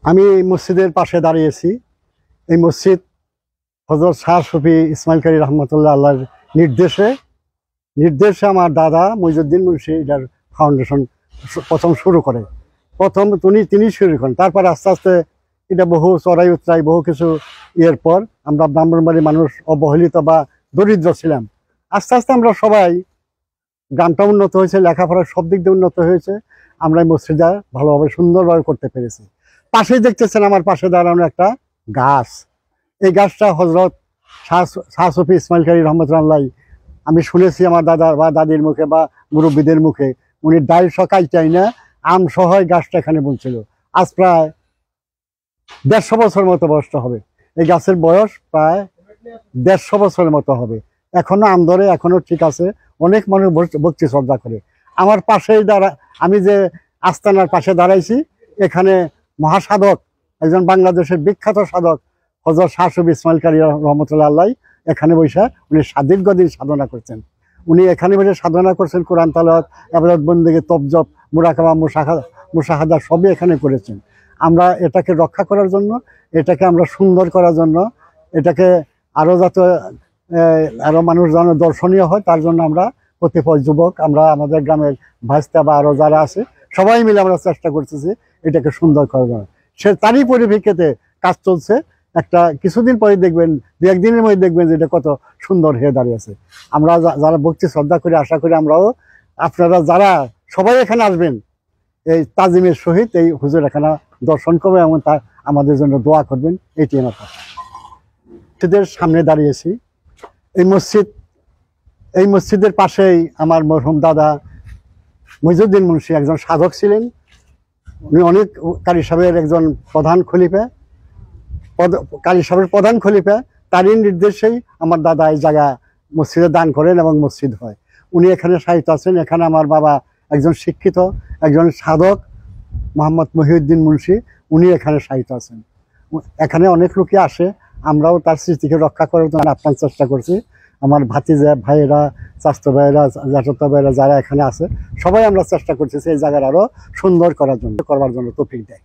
আমি এই মসজিদের পাশে দাঁড়িয়েছি। এই মসজিদ হযরত শাহ সুফি ইসমাইল কারী রহমতুল্লাহ আল্লাহর নির্দেশে আমার দাদা মইজুদ্দিন মুন্সি এটার ফাউন্ডেশন প্রথম শুরু করে। তিনি শুরু করেন। তারপরে আস্তে আস্তে এটা বহু চড়াই উতরাই বহু কিছু ইয়ের পর আমরা ব্রাহ্মণবাড়ির মানুষ অবহেলিত বা দরিদ্র ছিলাম। আস্তে আস্তে আমরা সবাই, গ্রামটা উন্নত হয়েছে, লেখাপড়ার সব দিক দিয়ে উন্নত হয়েছে। আমরা এই মসজিদটা ভালোভাবে সুন্দরভাবে করতে পেরেছি। পাশেই দেখতেছেন আমার পাশে দাঁড়ানো একটা গাছ। এই গাছটা হযরত শাহ সুফি ইসমাইল কারী রহমতুল্লাহ, আমি শুনেছি আমার দাদা বা দাদির মুখে বা মুরব্বীদের মুখে, উনি ডাল সকাই চাই না আম সহ গাছটা এখানে বলছিল। আজ প্রায় 150 বছর মতো বয়সটা হবে। এই গাছের বয়স প্রায় 150 বছরের মতো হবে। এখনো আম ধরে, এখনো ঠিক আছে। অনেক মানুষ ভক্তি শ্রদ্ধা করে। আমার পাশেই আমি যে আস্তানার পাশে দাঁড়াইছি, এখানে মহাসাধক, একজন বাংলাদেশের বিখ্যাত সাধক হযরত শাহ সুফি ইসমাইল কারী রহমতুল্লাহ আল্লাহ এখানে বসে উনি দীর্ঘদিন সাধনা করছেন। উনি এখানে বসে সাধনা করছেন, কোরআন তালাওয়াত, ইবাদত বন্দেগী, তপজপ, মুরাকাবা, মুশাহাদা সবই এখানে করেছেন। আমরা এটাকে রক্ষা করার জন্য, এটাকে আমরা সুন্দর করার জন্য, এটাকে আরও যাতে আরও মানুষ যেন দর্শনীয় হয়, তার জন্য আমরা কতিপয় যুবক, আমরা আমাদের গ্রামের ভাইস্তা বা আরও যারা আছে সবাই মিলে আমরা চেষ্টা করতেছি এটাকে সুন্দর করার জন্য। তারই পরিপ্রেক্ষিতে কাজ চলছে। একটা কিছুদিন পরে দেখবেন, 2-1 দিনের মধ্যে দেখবেন যে এটা কত সুন্দর হয়ে দাঁড়িয়েছে। আমরা যারা ভক্তি শ্রদ্ধা করি, আশা করি আমরাও, আপনারা যারা সবাই এখানে আসবেন, এই তাজিমের সহিত এই হুজুর এখানে দর্শন করবেন এবং তা আমাদের জন্য দোয়া করবেন। এটি আমার কথা। মসজিদের সামনে দাঁড়িয়েছি। এই মসজিদের পাশেই আমার মরহুম দাদা মইজুদ্দিন মুন্সি একজন সাধক ছিলেন। উনি অনেক কারি সাহেবের একজন প্রধান খলিফা। তারই নির্দেশেই আমার দাদা এই জায়গা মসজিদে দান করেন এবং মসজিদ হয়। উনি এখানে সাহিত্য আছেন। এখানে আমার বাবা একজন শিক্ষিত, একজন সাধক, মোহাম্মদ মহিউদ্দিন মুন্সি, উনি এখানে সাহিত্য আছেন। এখানে অনেক লোকই আসে। আমরাও তার স্মৃতিকে রক্ষা করার জন্য আপ্রাণ চেষ্টা করছি। আমার ভাতিজা ভাইয়েরা, চাচাতো ভাইয়েরা, জ্যাঠাতো ভাইয়েরা যারা এখানে আছে, সবাই আমরা চেষ্টা করছি এই জায়গার আরো সুন্দর করবার জন্য তৌফিক দেয়।